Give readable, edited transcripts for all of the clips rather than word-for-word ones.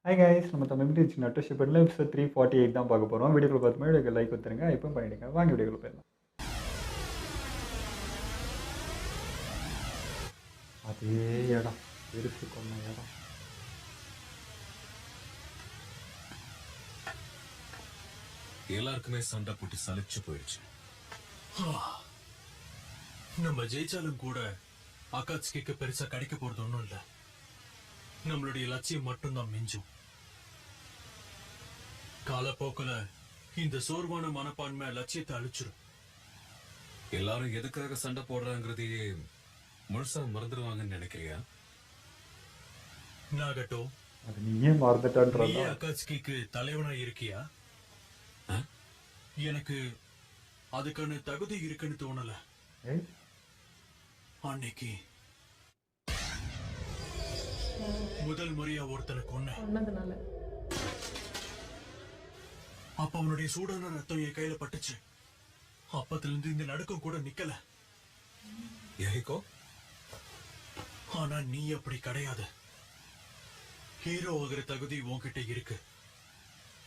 Hi guys, நம்ம Tamil teach நட்டோஷிப்பில் episode 348 தான் பார்க்க போகிறோம். வீடியோக்குள்ள பார்த்து வீடியோக்கு லைக் கொடுத்துருங்க, இப்போ பண்ணிடுங்க. வாங்க வீடியோக்குள்ள போயிடலாம். அதே இடம் பெருசு கொண்ட இடம். எல்லாருக்குமே சண்டை போட்டு சலிச்சு போயிடுச்சு. நம்ம ஜெயிச்சாலும் கூட அகாட்ஸ்கிக்கு பெருசா கிடைக்க போறது ஒண்ணும் இல்ல. நம்மளுடைய லட்சியம் மட்டும்தான் மிஞ்சும். காலப்போக்குல இந்த சோர்வான மனப்பான்மை லட்சியத்தை அழிச்சிடும். எல்லாரும் எதுக்காக சண்டை போடுறாங்கிறதையே முழுசா மறந்துடுவாங்கன்னு நினைக்கிறியா? நாகட்டோ, அது நீயே மறந்துட்டான்றதா? நீயே அகாட்ஸ்கிக்கு தலைவனா இருக்கியா? எனக்கு அதுக்கான தகுதி இருக்குன்னு தோணல. அன்னைக்கு முதல் முறையா ஒருத்தனை கொன்னதுனால அப்ப அவனுடைய சூடான ரத்தம் என் கையில பட்டுச்சு. அப்பத்துல இருந்து இந்த நடுக்கம் கூட நிக்கல. யஹிகோ, ஆனா நீ அப்படி கிடையாது. ஹீரோ ஆகிற தகுதி உன்கிட்ட இருக்கு.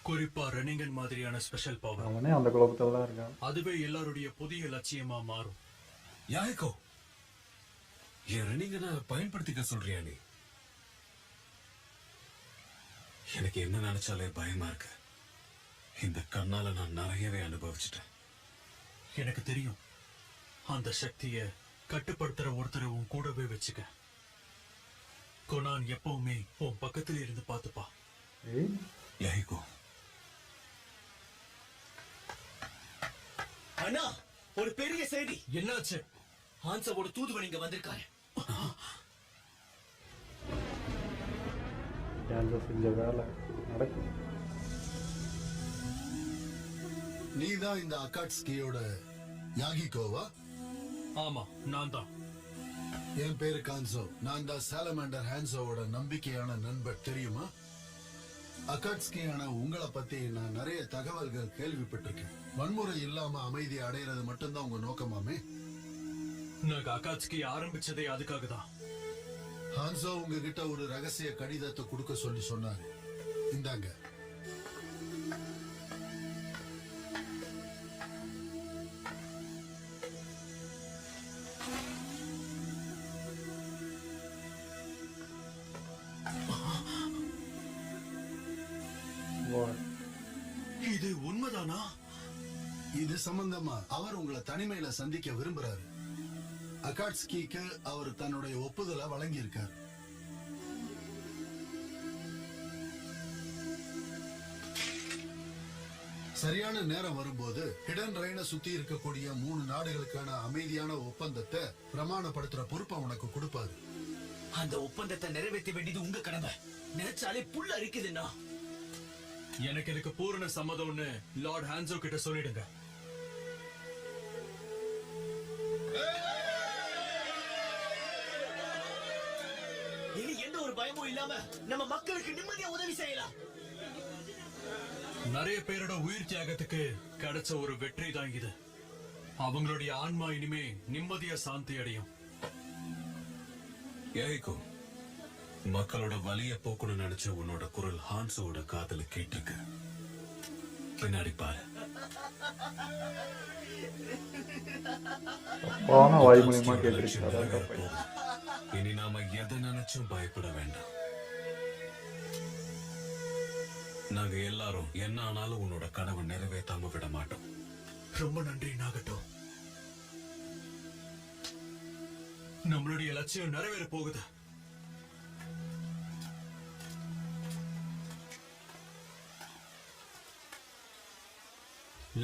குறிப்பா ரெனிங்கன் மாதிரியான ஸ்பெஷல் பவர். அவனே அந்த குழப்பத்துல தான் இருக்கான். அதுவே எல்லாருடைய புதிய லட்சியமா மாறும். யஹிகோ, என் ரெனிங்கனை பயன்படுத்திக்க சொல்றியா நீ? எனக்கு என்ன நினைச்சாலே பயமா இருக்கு. இந்த கண்ணால நான் நிறையவே அனுபவிச்சுட்டேன். எனக்கு தெரியும். அந்த சக்திய கட்டுப்படுத்துற ஒருத்தரை உன் கூடவே வச்சுக்க. கொனான் எப்பவுமே உன் பக்கத்துல இருந்து பாத்துப்பா. யஹிகோ, அண்ணா, ஒரு பெரிய செய்தி. என்னாச்சு? ஹான்சாவோட தூதுவன் இங்க வந்திருக்காரு. செஞ்ச வேலை நடக்கும். நீதான் இந்த அகாட்ஸ்கியோட யாகிகோவா? ஆமா, நான் தான். என் பேரு கான்சோ. நான் தான் சாலமாண்டர் ஹான்சோவோட நம்பிக்கையான நண்பர், தெரியுமா? அகாட்ஸ்கியான உங்களை பத்தி நான் நிறைய தகவல்கள் கேள்விப்பட்டிருக்கேன். வன்முறை இல்லாம அமைதி அடையிறது மட்டும்தான் உங்க நோக்கமாமே? நாங்க அகாட்ஸ்கி ஆரம்பிச்சதே அதுக்காக தான். ஹான்சோ உங்ககிட்ட ஒரு ரகசிய கடிதத்தை கொடுக்க சொல்லி சொன்னாரு. இந்தாங்க. இது உண்மைதானா? இது சம்பந்தமா அவர் உங்களை தனிமையில சந்திக்க விரும்புறாரு. அகாட்ஸ்கிக்கு அவர் தன்னுடைய ஒப்புதலை வழங்கி இருக்கார். சரியான நேரம் வரும்போது ஹிடன் ரைனை சுத்தி இருக்கக்கூடிய 3 நாடுகளுக்கான அமைதியான ஒப்பந்தத்தை பிரமாணப்படுத்துற பொறுப்பை உனக்கு கொடுப்பாரு. அந்த ஒப்பந்தத்தை நிறைவேற்ற வேண்டியது உங்க கடமை. நினைச்சாலே புல்ல அரிக்குதுண்ணா. எனக்கு இதுக்கு பூரண சம்மதம்னு லார்ட் ஹான்சோ கிட்ட சொல்லிடுங்க. இனி எந்த ஒரு பயமும் இல்லாம நம்ம மக்களுக்கு நிம்மதியா உதவி செய்யலாம். நிறைய பேரோட உயிர் தியாகத்துக்கு கிடைச்ச ஒரு வெற்றி தான் இது. அவங்களுடைய ஆன்மா இனிமே நிம்மதியா சாந்தி அடையும். யஹிகோ, மக்களோட வலிய போக்கணும்னு நினைச்ச உன்னோட குரல் ஹான்சோட காதுல கேட்டிருக்கு. பின்னாடி பாரு. வாய் மூலியமா கேட்டிருக்காரு. இனி நாம எதை நினைச்சும் பயப்பட வேண்டாம். நாங்க எல்லாரும் என்ன ஆனாலும் உன்னோட கனவை நிறைவேற்றாம விட மாட்டோம். ரொம்ப நன்றி நாகட்டோ. நம்மளுடைய லட்சியம் நிறைவேற போகுது.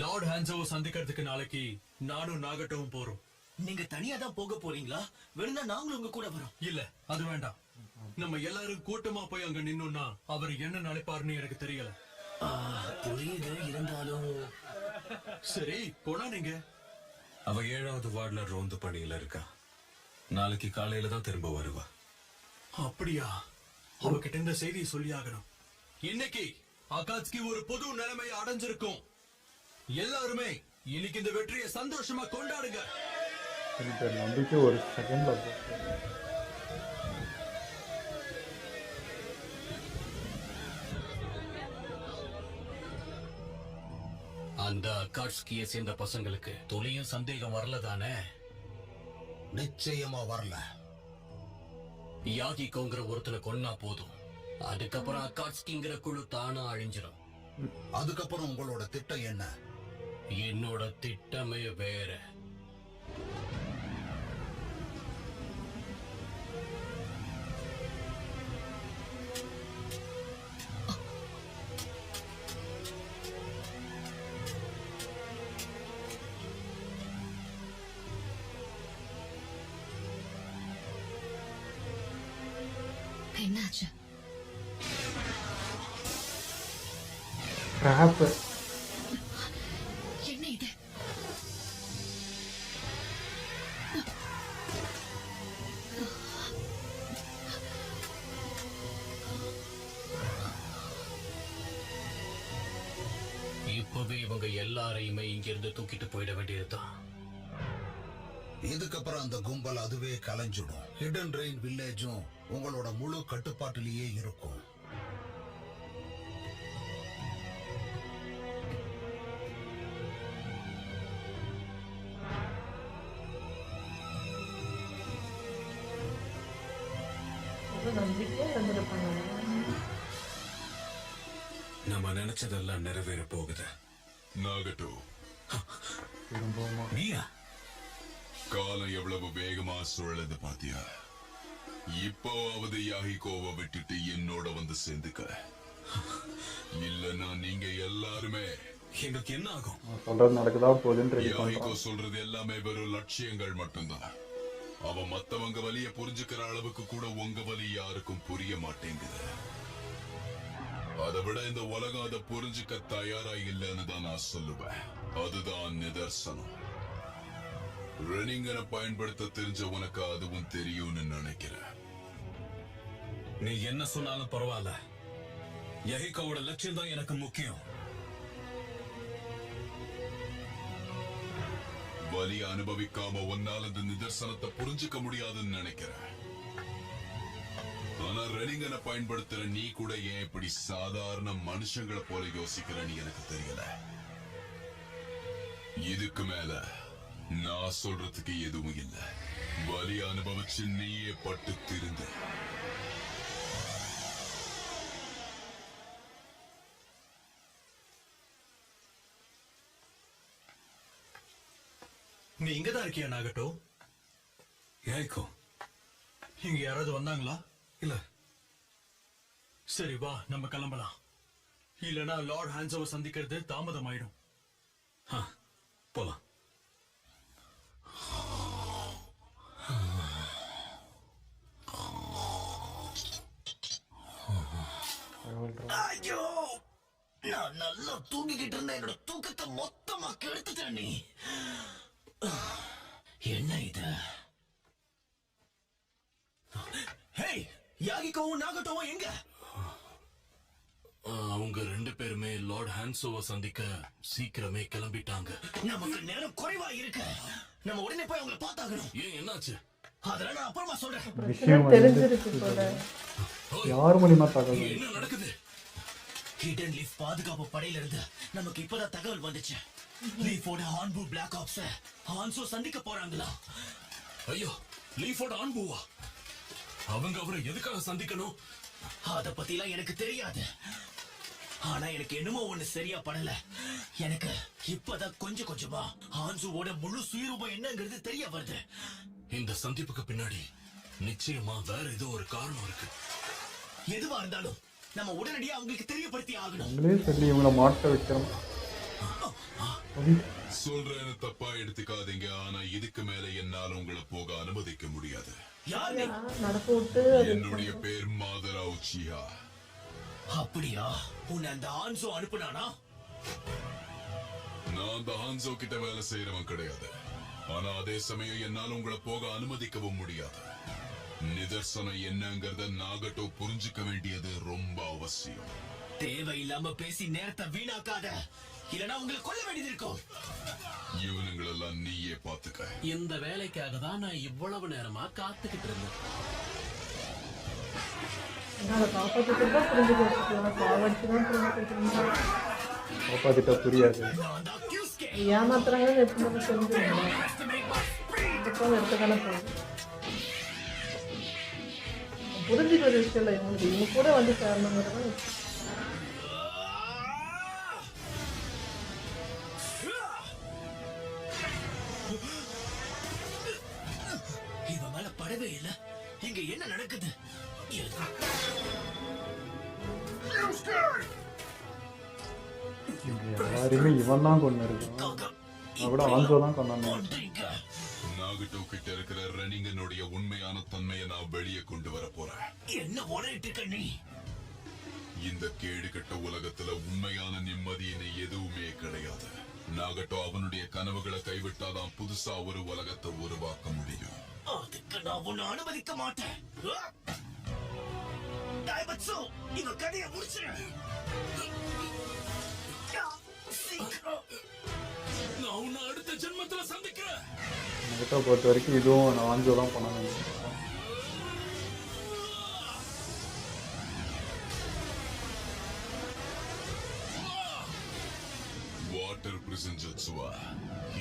லார்ட் ஹான்சோவை சந்திக்கிறதுக்கு நாளைக்கு நானும் நாகட்டோவும் போறோம். நீங்க தனியா தான் போக போறீங்களா? வேணும்னா நாங்களும் உங்க கூட வரோம். இல்ல, அது வேண்டாம். நம்ம எல்லாரும் கூட்டமா போய் அங்க நின்னோம்னா அவர் என்ன நினைப்பாருன்னு எனக்கு தெரியல. புரியுது, இருந்தாலும் சரி, போனா நீங்க. அவ 7வது வார்டுல ரோந்து பணியில இருக்கா. நாளைக்கு காலையில தான் திரும்ப வருவா. அப்படியா? அவகிட்ட இந்த செய்தியை சொல்லி ஆகணும். இன்னைக்கு அகாட்ஸ்கி ஒரு புது நிலைமையை அடைஞ்சிருக்கும். எல்லாருமே இன்னைக்கு இந்த வெற்றியை சந்தோஷமா கொண்டாடுங்க. நம்பிக்கை ஒரு செகண்ட்ல அந்த அகாட்ஸ்கியை சேர்ந்த பசங்களுக்கு துளியும் சந்தேகம் வரல தானே? நிச்சயமா வரல. யாகிகோங்கிற ஒருத்தனை கொன்னா போதும், அதுக்கப்புறம் அகாட்ஸ்கிங்கிற குழு தானா அழிஞ்சிடும். அதுக்கப்புறம் உங்களோட திட்டம் என்ன? என்னோட திட்டமே வேற. என்னாச்சு? ட்ராப்பு. என்ன இது? இப்பவே இவங்க எல்லாரையுமே இங்கிருந்து தூக்கிட்டு போயிட வேண்டியதுதான். இதுக்கப்புறம் அந்த கும்பல் அதுவே கலைஞ்சிடும். ஹிடன் ரெயின் வில்லேஜும் உங்களோட முழு கட்டுப்பாட்டிலேயே இருக்கும். நம்பிக்கையா இருந்திருப்பாங்க. நம்ம நினைச்சதெல்லாம் நிறைவேற போகுது. நாகட்டோ, திரும்பவுமா? நீயா? காலம் எவ்வளவு வேகமா சுழலுது பாத்தியா? இப்போவாவது யாகிகோவை விட்டுட்டு என்னோட வந்து சேர்ந்துக்க. இல்லன்னா நீங்க எல்லாருமே. எங்களுக்கு என்ன ஆகும்? நான் சொல்றது நடக்குதா போகுதுன்னு ரெடி யாகிகோ பண்றான். சொல்றது எல்லாமே வெறும் லட்சியங்கள் மட்டும்தான். அவன் மத்தவங்க வலிய புரிஞ்சுக்கிற அளவுக்கு கூட உங்க வலி யாருக்கும் புரிய மாட்டேங்குது. அதை விட இந்த உலகம் அதை புரிஞ்சுக்க தயாரா இல்லைன்னு தான் நான் சொல்லுவேன். அதுதான் நிதர்சனம். ரெனிங்கனை பயன்படுத்த தெரிஞ்ச உனக்கு அதுவும் தெரியும்னு நினைக்கிறேன். நீ என்ன சொன்னாலும் பரவாயில்ல, யஹிகோவோட லட்சியம் தான் எனக்கு முக்கியம். வலி அனுபவிக்காம உன்னால இந்த நிதர்சனத்தை புரிஞ்சுக்க முடியாதுன்னு நினைக்கிறேன். ஆனா ரெனிங்கனை பயன்படுத்துற நீ கூட ஏன் இப்படி சாதாரண மனுஷங்களை போல யோசிக்கிறன்னு எனக்கு தெரியல. இதுக்கு மேல நான் சொல்றதுக்கு எதுவும் இல்ல. வலி அனுபவிச்சு நீயே பட்டு திருந்து. நீ இங்கதான் இருக்கியா நாகட்டோ? யஹிகோ இங்க யாராவது வந்தாங்களா? இல்ல. சரி வா, நம்ம கிளம்பலாம். இல்லனா லார்ட் ஹான்சோவை சந்திக்கிறது தாமதம் ஆயிடும். போலாம். ஐயோ, நான் நல்லா தூங்கிக்கிட்டு இருந்த என்னோட தூக்கத்தை மொத்தமா கெடுத்துட்டேன் நீ. என்ன இது? ஹேய், யாகிகோவும் நாகட்டோவும் எங்க? அவங்க ரெண்டு பேருமே லார்ட் ஹான்சோவை சந்திக்க சீக்கிரமே கிளம்பிட்டாங்க. நமக்கு நேரம் குறைவா இருக்கு. நம்ம உடனே போய் அவங்களை பார்த்தாகணும். ஏன், என்னாச்சு? அதெல்லாம் நான் அப்புறமா சொல்றேன். விஷயம் தெரிஞ்சிருக்கு போல. யார் மூலியமா தகவல்? என்ன நடக்குது? ஹிடன் லீஃப் பாதுகாப்பு படையில இருந்து நமக்கு இப்பதான் தகவல் வந்துச்சு. லீஃபோட ஹான்பூ பிளாக் ஆப்ஸ் ஹான்சோ சந்திக்க போறாங்களா? ஐயோ, லீஃபோட ஆன்பூவா? அவங்க அவரை எதுக்காக சந்திக்கணும்? அத பத்திலாம் எனக்கு தெரியாது. ஆனா எனக்கு என்னமோ ஒண்ணு சரியா படல. எனக்கு இப்பதான் கொஞ்சம் கொஞ்சமா ஹான்சுவோட முழு சுயரூபம் என்னங்கிறது தெரிய வருது. இந்த சந்திப்புக்கு பின்னாடி நிச்சயமா வேற ஏதோ ஒரு காரணம் இருக்கு. எதுவா இருந்தாலும் நம்ம உடனடியா அவங்களுக்கு தெரியப்படுத்தி ஆகணும். உங்களே சொல்லி இவங்கள மாட்ட வைக்கிறோம். சொல்றேன்னு தப்பா எடுத்துக்காதீங்க. ஆனா இதுக்கு மேல என்னால உங்களை போக அனுமதிக்க முடியாது. யார் நீ? நடக்க விட்டு என்னுடைய பேர் மாதரா உச்சியா. அப்படியா? உன்னை அந்த ஹான்சோ அனுப்புனானா? நான் அந்த ஹான்சோ கிட்ட வேலை செய்யறவன் கிடையாது. ஆனா அதே சமயம் என்னால உங்களை போக அனுமதிக்கவும் முடியாது. நிதர்சனம் என்னங்கறத நாகட்டோ புரிஞ்சுக்க வேண்டியது ரொம்ப அவசியம். தேவையில்லாம பேசி நேரத்தை வீணாக்காத, இல்லனா உங்களை கொல்ல வேண்டியது இருக்கும். இவனுங்களெல்லாம் நீயே பாத்துக்க. இந்த வேலைக்காக தான் நான் இவ்வளவு நேரமா காத்துக்கிட்டு இருந்தேன். அதை காப்பாற்றிட்டு தான் புரிஞ்சுக்க வச்சுக்கலாம். சாவடிச்சுதான் புரிஞ்சுக்க வச்சுருந்தா காப்பாத்திட்டா புரியாது. நான் தான் ஏமாத்துறாங்கன்னு எப்படி நம்ம தெரிஞ்சுக்கணும்? எப்போ எடுத்து தானே போகுது. புரிஞ்சுக்க ஒரு விஷயம் இல்லை இவங்களுக்கு. இவங்க கூட வந்து சேரணுங்கிறது இவன் மேல படவே இல்ல. இங்க என்ன நடக்குது? எல்லாரையுமே இவன் தான் கொண்டு இருக்கான். நான் கூட ஆன்சோ தான் கொண்டாங்க. நாகட்டோ கிட்ட இருக்கிற ரனிங்கனுடைய உண்மையான தன்மையை நான் வெளியே கொண்டு வர போறேன். என்ன உரையிட்டு இருக்க நீ? இந்த கேடு கட்ட உலகத்துல உண்மையான நிம்மதியினை எதுவுமே கிடையாது. நாகட்டோ அவனுடைய கனவுகளை கைவிட்டாதான் புதுசா ஒரு உலகத்தை உருவாக்க முடியும். அதுக்கு நான் உன்னை அனுமதிக்க மாட்டேன். டைபட்சு, இவ கதையை முடிச்சிரு. நான் உன்னை அடுத்த ஜென்மத்துல சந்திக்கிறேன். நாகட்டோ பொறுத்த வரைக்கும் இதுவும் நான் ஆன்சோ தான் பண்ணாங்க. வாட்டர் பிரிசன் ஜட்சுவா,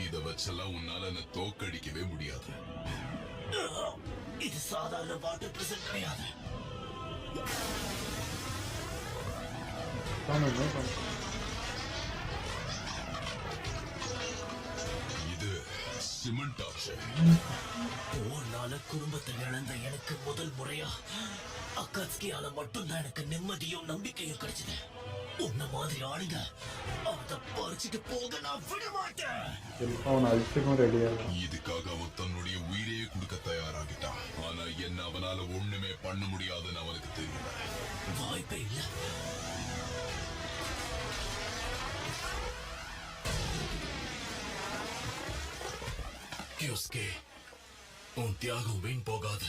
இத வச்செல்லாம் உன்னால என்ன தோக்கடிக்கவே முடியாது. இது சாதாரண வாட்டர் பிரிசன் கிடையாது. இது சிமெண்ட் ஆச்சு. போர்னால குடும்பத்தை இழந்த எனக்கு முதல் முறையா அக்காத்ஸ்கியால மட்டும்தான் எனக்கு நிம்மதியும் நம்பிக்கையும் கிடைச்சது. உன்ன மாதிரி ஆளுங்க அதை பறிச்சுட்டு போக நான் விட மாட்டேன். அவன் அழிச்சுக்கும் ரெடியாக. இதுக்காக அவன் தன்னுடைய உயிரையே கொடுக்க தயாராகிட்டான். ஆனா என்ன அவனால ஒண்ணுமே பண்ண முடியாதுன்னு அவனுக்கு தெரியல. வாய்ப்பே இல்ல. கியோஸ்கே, உன் தியாகம் வீண் போகாது.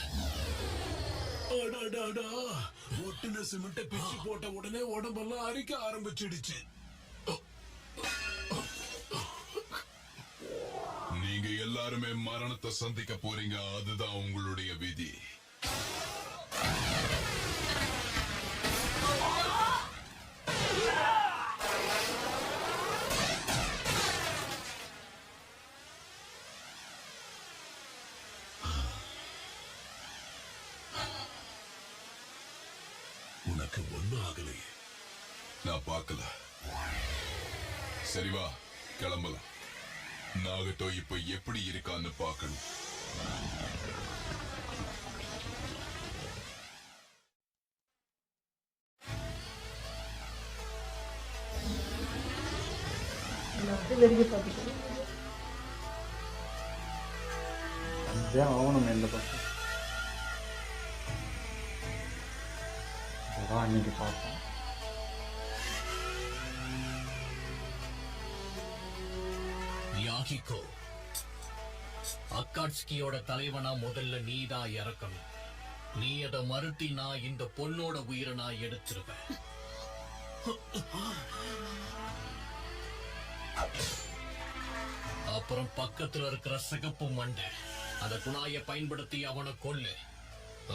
ஒட்டுன சிமெண்ட பிச்சு போட்ட உடனே உடம்பெல்லாம் அரிக்க ஆரம்பிச்சிடுச்சு. நீங்க எல்லாருமே மரணத்தை சந்திக்க போறீங்க. அதுதான் உங்களுடைய விதி. உனக்கு ஒண்ணும் ஆகலையே. நான் பார்க்கல. சரி வா, கிளம்பலாம். நாகட்டோ இப்ப எப்படி இருக்கான்னு பார்க்கணும். வெறிக்க பார்த்துக்கணும். ஆகணும் எந்த பக்கம் அன்னைக்கு பார்த்தோம். யாகிகோ, அக்காட்ஸ்கியோட தலைவனா முதல்ல நீதான் இறக்கணும். நீ அதை மறுத்தி நான் இந்த பொண்ணோட உயிரை நான் எடுத்துருவேன். அப்புறம் பக்கத்துல இருக்கிற சிகப்பு மண்டை அந்த குணாய பயன்படுத்தி அவனை கொல்லு.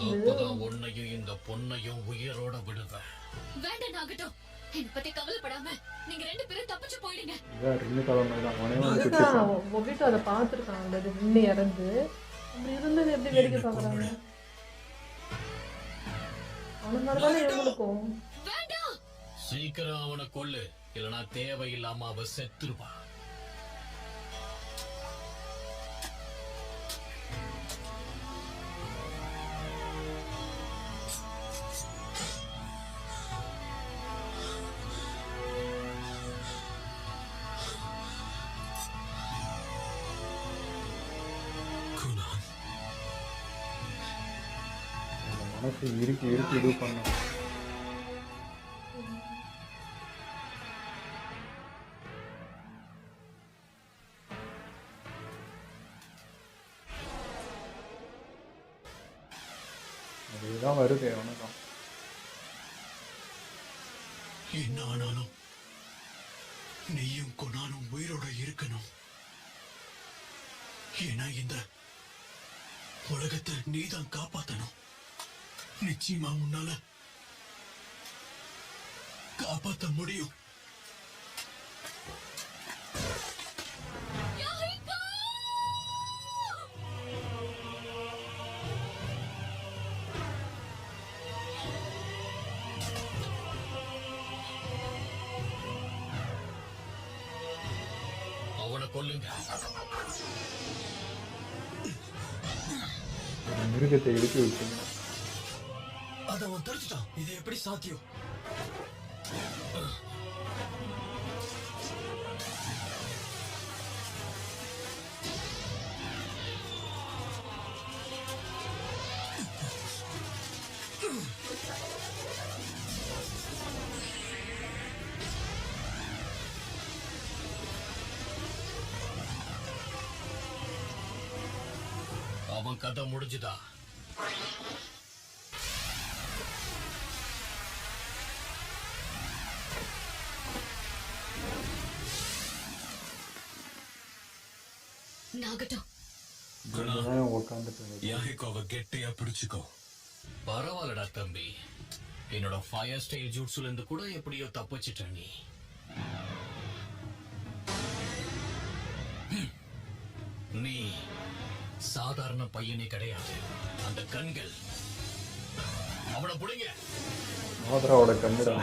அப்பதான் உன்னையும் இந்த பொண்ணையும் உயிரோட விடுவேன். வேண்டாம் நாகட்டும், என்னை பத்தி கவலைப்படாம நீங்க 2 பேரும் தப்பிச்சு போயிடுங்க. அதுதான் ஒபிட்டோ அதை பார்த்துருக்கான். அந்த நின்று இறந்து அப்படி இருந்தது எப்படி வேடிக்கை பார்க்குறாங்க? அவனாலதானே இவங்களுக்கும். வேண்டாம், சீக்கிரம் அவனை கொல்லு, இல்லைன்னா தேவையில்லாம அவ செத்துருவா. மனசு இறுக்கி இது பண்ணும். அதுதான் வருது வணக்கம். என்ன ஆனாலும் நீயும் கொனாலும் உயிரோட இருக்கணும். ஏன்னா இந்த உலகத்தை நீதான் காப்பாத்தணும். நிச்சயமா உன்னால காப்பாத்த முடியும். கொல்லுங்க. ஒரு மிருகத்தை எழுப்பி விட்டீங்க. அதை அவன் தெரிஞ்சுட்டான். இது எப்படி சாத்தியம்? அவன் கதை முடிஞ்சுதா? நாகட்டும். உட்காந்துட்டு யாஹிகோவை கெட்டியா பிடிச்சுக்கோ. பரவாயில்லடா தம்பி. என்னோட ஃபயர் ஸ்டைல் ஜூட்ஸ்ல இருந்து கூட எப்படியோ தப்பிச்சிட்ட நீ. நீ சாதாரண பையனே கிடையாது. அந்த கண்கள் அவனை புடிங்க. மாதராவோட கண்ணுடா.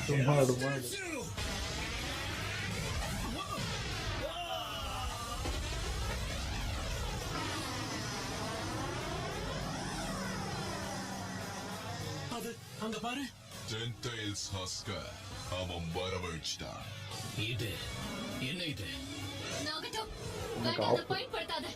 சும்மா அடுமா அது அங்க பாரு. டென்டைல்ஸ் ஹஸ்கர் அவன் வரவழைச்சிட்டான். இது என்ன இது? நாகட்டும். வேண்டாம், அதை பயன்படுத்தாத.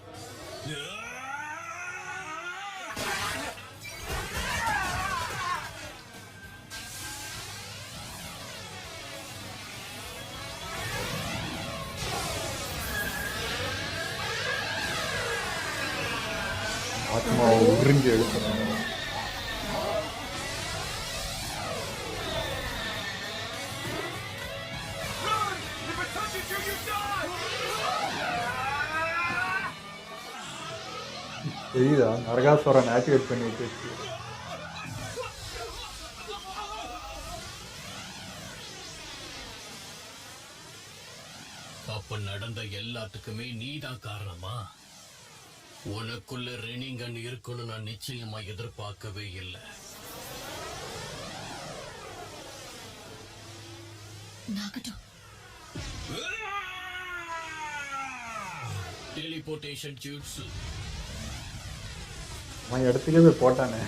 ஆத்மாவை உறிஞ்சி எடுக்கிறாங்க. தெரியுதா? நரகாசுரன் ஆக்டிவேட் பண்ணி வச்சிருச்சு. அப்ப நடந்த எல்லாத்துக்குமே நீதான் காரணமா? உனக்குள்ள ரெனிங்கன் இருக்குன்னு நான் நிச்சயமா எதிர்பார்க்கவே இல்லை. நாகட்டும். Teleportation jutsu. அவன் இடத்துக்கே போய் போட்டானே.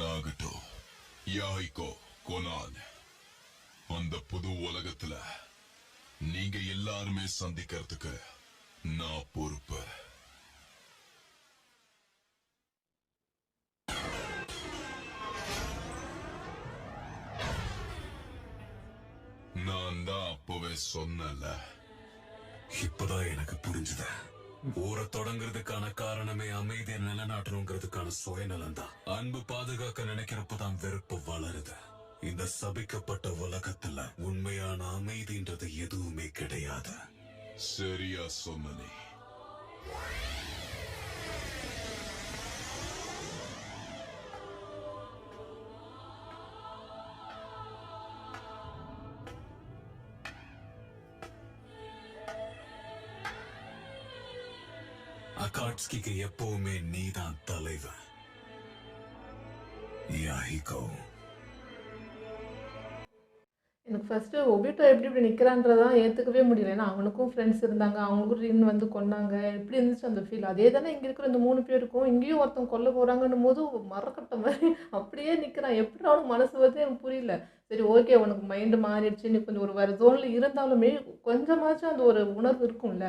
நாகட்டோ, யாஹிகோ, கொனான், அந்த புது உலகத்துல நீங்க எல்லாருமே சந்திக்கிறதுக்கு நான் பொறுப்பு. நான் தான் அப்பவே சொன்னல. இப்பதான் எனக்கு புரிஞ்சுது. ஊரை தொடங்குறதுக்கான காரணமே அமைதியை நிலைநாட்டணுங்கிறதுக்கான சுயநலம் தான். அன்பு பாதுகாக்க நினைக்கிறப்பதான் வெறுப்பு வளருது. இந்த சபிக்கப்பட்ட உலகத்துல உண்மையான அமைதின்றது எதுவுமே கிடையாது. சரியா சொன்னே. அகாட்ஸ்கிக்கு எப்பவுமே நீதான் தலைவன். யாஹிகோ. எனக்கு ஃபர்ஸ்ட்டு ஒபிட்டோ எப்படி இப்படி நிற்கிறான்றதான் ஏற்றுக்கவே முடியல. ஏன்னா அவனுக்கும் ஃப்ரெண்ட்ஸ் இருந்தாங்க, அவங்களுக்கும் ரின் வந்து கொன்னாங்க. எப்படி இருந்துச்சு அந்த ஃபீல்? அதே தானே இங்கே இருக்கிற இந்த 3 பேருக்கும். இங்கேயும் ஒருத்தன் கொல்ல போகிறாங்கன்னும் போது மரக்கட்ட மாதிரி அப்படியே நிற்கிறான். எப்படி அவனுக்கு மனசு வருது எனக்கு புரியல. சரி, ஓகே, உனக்கு மைண்டு மாறிடுச்சு, நீ கொஞ்சம் ஒரு வேறு ஜோனில் இருந்தாலுமே கொஞ்சமாச்சும் அந்த ஒரு உணர்வு இருக்கும்ல.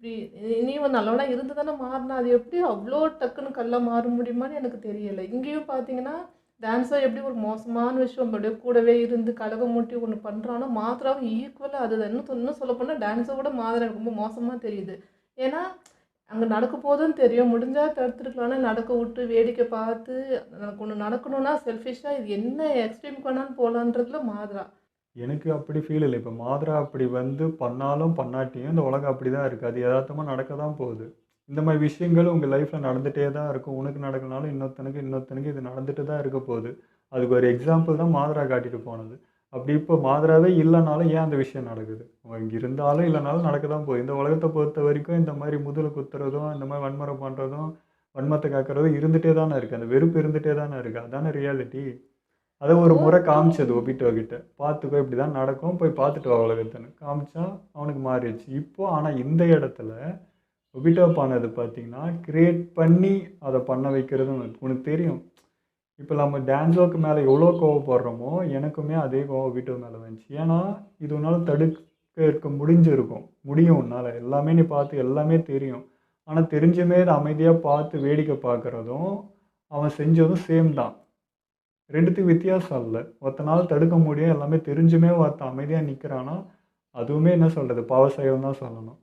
இப்படி நீ ஒரு நல்லவனா இருந்து தானே மாறினா, அது எப்படி அவ்வளோ டக்குன்னு கல்லாக மாற முடியுமான்னு எனக்கு தெரியலை. இங்கேயும் பார்த்தீங்கன்னா டான்ஸர் எப்படி ஒரு மோசமான விஷயம் அப்படியே கூடவே இருந்து கலகம் மூட்டி ஒன்று பண்ணுறானோ, மாத்திராவும் ஈக்குவலாக அது இன்னும் சொல்லப்போனால் டான்ஸை விட மாதிரி எனக்கு ரொம்ப மோசமாக தெரியுது. ஏன்னா அங்கே நடக்க போதுன்னு தெரியும், முடிஞ்சால் தடுத்துருக்கலாம்னா நடக்க விட்டு வேடிக்கை பார்த்து எனக்கு ஒன்று நடக்கணும்னா செல்ஃபிஷாக இது என்ன எக்ஸ்ட்ரீம் பண்ணான்னு போகலான்றதுல மாதிரா. எனக்கு அப்படி ஃபீல் இல்லை. இப்போ மாத்ரா அப்படி வந்து பண்ணாலும் பண்ணாட்டியும் இந்த உலகம் அப்படி தான் இருக்குது. அது யதார்த்தமாக நடக்க தான் போகுது. இந்த மாதிரி விஷயங்கள் உங்கள் லைஃப்பில் நடந்துகிட்டே தான் இருக்கும். உனக்கு நடக்கலனாலும் இன்னொருத்தனுக்கு இது நடந்துட்டு தான் இருக்க போகுது. அதுக்கு ஒரு எக்ஸாம்பிள் தான் மாத்ரா காட்டிட்டு போனது. அப்படி இப்போ மாத்ராவே இல்லைனாலும் ஏன் அந்த விஷயம் நடக்குது? இங்கே இருந்தாலும் இல்லைனாலும் நடக்க தான் போகுது. இந்த உலகத்தை பொறுத்த வரைக்கும் இந்த மாதிரி முதுகுல குத்துறதும், இந்த மாதிரி வன்முறை பண்ணுறதும், வன்மத்தை காக்கிறதும் இருந்துகிட்டே தானே இருக்குது. அந்த வெறுப்பு இருந்துகிட்டே தானே இருக்குது. அதானே ரியாலிட்டி. அதை ஒரு முறை காமிச்சது ஒபிட்டோ கிட்ட. பார்த்துக்கோ இப்படி தான் நடக்கும், போய் பார்த்துட்டு வா உலகத்தைன்னு காமிச்சா அவனுக்கு மாறிடுச்சு. இப்போ ஆனால் இந்த இடத்துல ஒபிட்டோ பண்ணது பார்த்தீங்கன்னா கிரியேட் பண்ணி அதை பண்ண வைக்கிறது உனக்கு தெரியும். இப்போ நம்ம டான்ஸோக்கு மேலே எவ்வளோ கோவப்படுறோமோ எனக்குமே அதே கோவம் ஒபிட்டோ மேலே வந்துச்சு. ஏன்னா இது உன்னால் தடுக்க முடியும் உன்னால். எல்லாமே நீ பார்த்து எல்லாமே தெரியும். ஆனால் தெரிஞ்சுமே அதை அமைதியாக பார்த்து வேடிக்கை பார்க்குறதும் அவன் செஞ்சதும் சேம் தான். ரெண்டுத்துக்கு வித்தியாசம் இல்லை. ஒருத்தனால் தடுக்க முடியும், எல்லாமே தெரிஞ்சுமே ஒருத்தன் அமைதியாக நிற்கிறான்னா அதுவுமே என்ன சொல்கிறது, பாவசயம் தான் சொல்லணும்.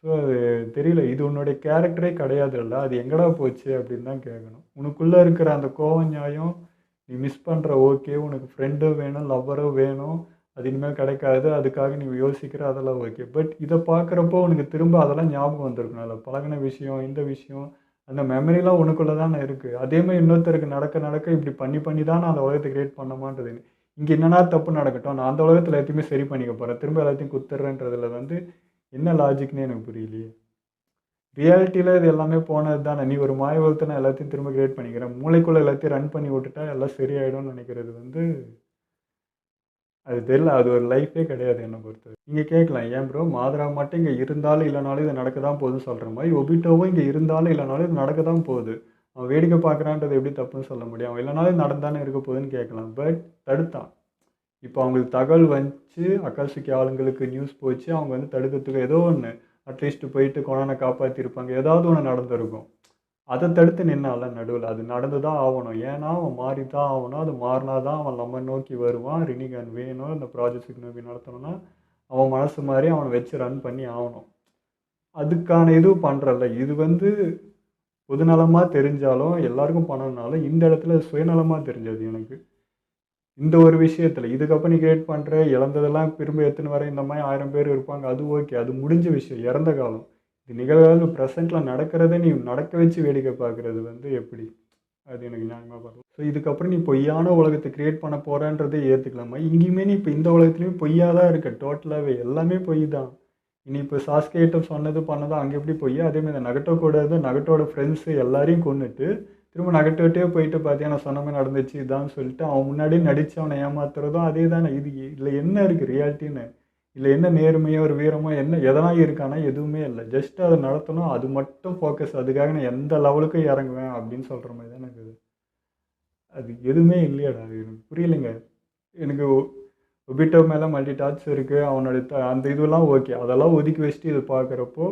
ஸோ அது தெரியல, இது உன்னுடைய கேரக்டரே கிடையாது இல்லை, அது எங்கடா போச்சு அப்படின்னு தான் கேட்கணும். உனக்குள்ளே இருக்கிற அந்த கோவ நியாயம் நீ மிஸ் பண்ணுற, ஓகே உனக்கு ஃப்ரெண்டும் வேணும், லவ்வரும் வேணும், அது இனிமேல் கிடைக்காது, அதுக்காக நீ யோசிக்கிற, அதெல்லாம் ஓகே. பட் இதை பார்க்குறப்போ உனக்கு திரும்ப அதெல்லாம் ஞாபகம் வந்திருக்கணும். அதில் பழகின விஷயம், இந்த விஷயம், அந்த மெமரிலாம் உனக்குள்ளே தானே இருக்குது. அதேமாதிரி இன்னொருத்தருக்கு நடக்க இப்படி பண்ணி தான் நான் அந்த உலகத்தை கிரியேட் பண்ணமான்றது. இங்கே என்னென்னா தப்பு நடக்கட்டும், நான் அந்த உலகத்தில் எல்லாத்தையுமே சரி பண்ணிக்க போகிறேன், திரும்ப எல்லாத்தையும் குத்துறேன்றதுல வந்து என்ன லாஜிக்னே எனக்கு புரியலையே. ரியாலிட்டியில் இது எல்லாமே போனது தானே. நீ ஒரு மாய உலகத்தை நான் எல்லாத்தையும் திரும்ப கிரியேட் பண்ணிக்கிறேன், மூளைக்குள்ளே எல்லாத்தையும் ரன் பண்ணி விட்டுட்டா எல்லாம் சரியாயிடும்னு நினைக்கிறது வந்து அது தெரியல. அது ஒரு லைஃபே கிடையாது என்னை பொறுத்தது. இங்கே கேட்கலாம், ஏன் ப்ரோ மாத்ரா மட்டும் இங்கே இருந்தாலும் இல்லைனாலும் இது நடக்க தான் போகுதுன்னு சொல்கிற மாதிரி ஒபிட்டோவும் இங்கே இருந்தாலும் இல்லைனாலும் இது நடக்க தான் போகுது. அவன் வேடிக்கை பார்க்குறான்றது எப்படி தப்புன்னு சொல்ல முடியும்? அவன் இல்லைனாலும் நடந்தானே இருக்க போகுதுன்னு கேட்கலாம். பட் தடுத்தான். இப்போ அவங்களுக்கு தகவல் வந்துச்சு, அக்காசிக்கு ஆளுங்களுக்கு நியூஸ் போச்சு, அவங்க வந்து தடுக்கிறதுக்கு ஏதோ ஒன்று அட்லீஸ்ட் போயிட்டு கொரோனா காப்பாற்றிருப்பாங்க, ஏதாவது ஒன்று நடந்திருக்கும். அதை தடுத்து நின்னால நடுவில். அது நடந்து தான் ஆகணும். ஏன்னா அவன் மாறி தான் ஆகணும். அது மாறினா தான் அவன் நம்ம நோக்கி வருவான். ரினிகன் வேணும், இந்த ப்ராஜெக்ட் நோக்கி நடத்தணும்னா அவன் மனசு மாதிரி அவனை வச்சு ரன் பண்ணி ஆகணும். அதுக்கான இதுவும் பண்ணுறல்ல. இது வந்து பொதுநலமாக தெரிஞ்சாலும் எல்லாருக்கும் பண்ணணுனாலும் இந்த இடத்துல சுயநலமாக தெரிஞ்சது எனக்கு. இந்த ஒரு விஷயத்தில் இதுக்கப்புறம் நீ கிரியேட் பண்ணுற இழந்ததெல்லாம் திரும்ப எடுத்துன்னு வர இந்த மாதிரி 1000 பேர் இருப்பாங்க, அது ஓகே, அது முடிஞ்ச விஷயம், இறந்த காலம். இது நிகழ்கால ப்ரெசென்ட்டில் நடக்கிறத நீ நடக்க வச்சு வேடிக்கை பார்க்குறது வந்து எப்படி? அது எனக்கு நியாயமாக பார்க்கலாம். ஸோ இதுக்கப்புறம் நீ பொய்யான உலகத்தை கிரியேட் பண்ண போகிறன்றதை ஏற்றுக்கலாமா? இங்கேயுமே நீ இப்போ இந்த உலகத்துலேயும் பொய்யாக தான் இருக்க. டோட்டலாகவே எல்லாமே பொய் தான். இனி இப்போ சாஸ்கேட்ட சொன்னது பண்ணதோ அங்கே எப்படி பொய், அதேமாதிரி நகட்டோ கூடாது, நகட்டோட ஃப்ரெண்ட்ஸு எல்லாரையும் கொண்டுட்டு திரும்ப நகட்டோட்டே போயிட்டு பார்த்தியா நான் சொன்ன மாதிரி நடந்துச்சு இதான்னு சொல்லிட்டு அவன் முன்னாடியே நடித்து அவனை ஏமாத்துறதும் அதே தானே. இது இதில் என்ன இருக்குது ரியாலிட்டின்னு? இல்லை என்ன நேர்மையோ ஒரு வீரமோ என்ன எதெல்லாம் இருக்கானா? எதுவுமே இல்லை. ஜஸ்ட் அதை நடத்தணும், அது மட்டும் ஃபோக்கஸ். அதுக்காக நான் எந்த லெவலுக்கும் இறங்குவேன் அப்படின்னு சொல்கிற மாதிரி தான் எனக்கு அது எதுவுமே இல்லையாடா. அது எனக்கு புரியலைங்க. எனக்கு ஒபிட்டோ மேலே மல்டி டாட்ஸ் இருக்குது, அவனோட அந்த இதுவெல்லாம் ஓகே, அதெல்லாம் ஒதுக்கி வச்சுட்டு இது பார்க்குறப்போ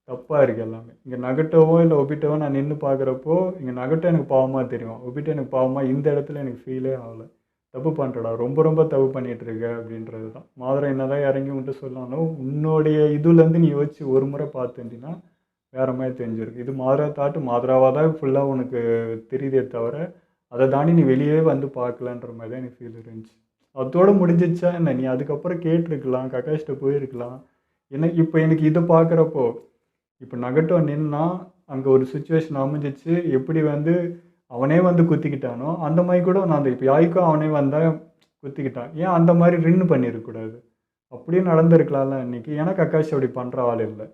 தப்பாக இருக்குது எல்லாமே. இங்கே நகட்டோவோ இல்லை ஒபிட்டோவோ நான் நின்று பார்க்குறப்போ இங்கே நகட்டோ எனக்கு பாவமாக தெரியும், ஒபிட்டோ எனக்கு பாவமாக இந்த இடத்துல எனக்கு ஃபீலே ஆகலை. தப்பு பண்ணுறடா, ரொம்ப தப்பு பண்ணிகிட்டு இருக்க அப்படின்றது தான். மாத்ரா என்ன தான் இறங்கி விட்டு சொல்லணும், உன்னுடைய இதுலேருந்து நீ யோசிச்சு ஒரு முறை பார்த்துட்டின்னா வேறு மாதிரி தெரிஞ்சிருக்கு. இது மாத்ரா தாட்டு மாத்ராவாக தான் ஃபுல்லாக உனக்கு தெரியுதே தவிர அதை தாண்டி நீ வெளியே வந்து பார்க்கலன்ற மாதிரி தான் எனக்கு ஃபீல் இருந்துச்சு. அதோடு முடிஞ்சிச்சா என்ன? நீ அதுக்கப்புறம் கேட்டிருக்கலாம், கக்காஷ்ட போயிருக்கலாம். ஏன்னா இப்போ எனக்கு இதை பார்க்குறப்போ இப்போ நகட்டோ நின்னா அங்கே ஒரு சுச்சுவேஷன் அமைஞ்சிச்சு, எப்படி வந்து அவனே வந்து குத்திக்கிட்டானோ அந்த மாதிரி கூட நான் அந்த இப்போ யாய்க்கும் அவனே வந்தால் குத்திக்கிட்டான். ஏன் அந்த மாதிரி ரின்னு பண்ணியிருக்கக்கூடாது? அப்படியே நடந்திருக்கலாம்ல இன்றைக்கி. ஏன்னா கக்காஷ் அப்படி பண்ணுற ஆள் இல்லை.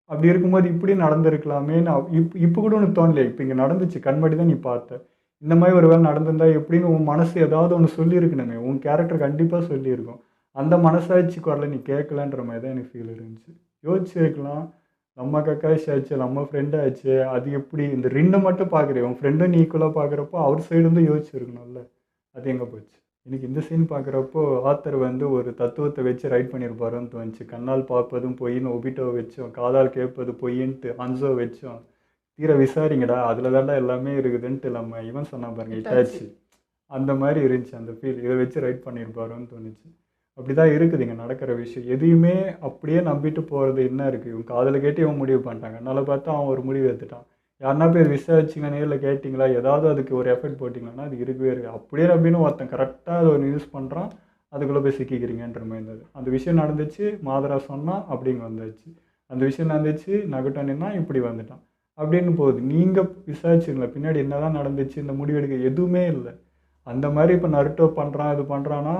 அப்படி இருக்கும்போது இப்படி நடந்திருக்கலாமே. நான் இப்போ கூட உனக்கு தோணலையே? இப்போ இங்கே நடந்துச்சு, கண்மடி தான் நீ பார்த்த. இந்த மாதிரி ஒரு வேலை நடந்திருந்தா எப்படின்னு உன் மனசு ஏதாவது ஒன்று சொல்லியிருக்கணுமே, உன் கேரக்டர் கண்டிப்பாக சொல்லியிருக்கும். அந்த மனசாட்சி குரலை நீ கேட்கலன்ற மாதிரி தான் எனக்கு ஃபீல் இருந்துச்சு. யோசிச்சிருக்கலாம், நம்ம கக்காஷ் ஆச்சு, நம்ம ஃப்ரெண்டு ஆச்சு, அது எப்படி இந்த ரின்னை மட்டும் பார்க்குறேன், உன் ஃப்ரெண்டும் நீ ஈக்குவலாக பார்க்குறப்போ அவர் சைடு வந்து யோசிச்சிருக்கணும்ல. அது எங்கே போச்சு? எனக்கு இந்த சீன் பார்க்குறப்போ ஆத்தர் வந்து ஒரு தத்துவத்தை வச்சு ரைட் பண்ணியிருப்பாருன்னு தோணுச்சு. கண்ணால் பார்ப்பதும் பொய்ன்னு ஒபிட்டோவை வச்சோம், காதால் கேட்பது பொய்ன்ட்டு ஹன்சோ வச்சோம். தீர விசாரிங்கடா, அதில் தாண்டா எல்லாமே இருக்குதுன்ட்டு நம்ம இவன் சொன்னான் பாருங்க, இட்டாச்சு. அந்த மாதிரி இருந்துச்சு அந்த ஃபீல். இதை வச்சு ரைட் பண்ணியிருப்பாருன்னு தோணுச்சு. அப்படி தான் இருக்குது இங்கே நடக்கிற விஷயம். எதையுமே அப்படியே நம்பிட்டு போகிறது என்ன இருக்குது? இவன் காதில் கேட்டு இவன் முடிவு பண்ணிட்டாங்க. அதனால் பார்த்தா அவன் ஒரு முடிவு எடுத்துட்டான். யாருன்னா போய் விசாரிச்சிங்க, நேரில் கேட்டிங்களா, ஏதாவது அதுக்கு ஒரு எஃபெக்ட் போட்டிங்களான்னா அது இருக்கவே இருக்குது. அப்படியே அப்படின்னு ஒருத்தன் கரெக்டாக அதை ஒரு யூஸ் பண்ணுறான், அதுக்குள்ளே போய் சிக்கிக்கிறீங்கன்ற மாதிரி இருந்தது. அந்த விஷயம் நடந்துச்சு, மாதரா சொன்னால் அப்படிங்க வந்தாச்சு. அந்த விஷயம் நடந்துச்சு, நகுட்டோ நின்னா இப்படி வந்துட்டான் அப்படின்னு போகுது. நீங்கள் விசாரிச்சுங்களா பின்னாடி என்ன தான் நடந்துச்சு, இந்த முடிவெடுக்க எதுவுமே இல்லை. அந்த மாதிரி இப்போ நருட்டோ பண்ணுறான், இது பண்ணுறான்னா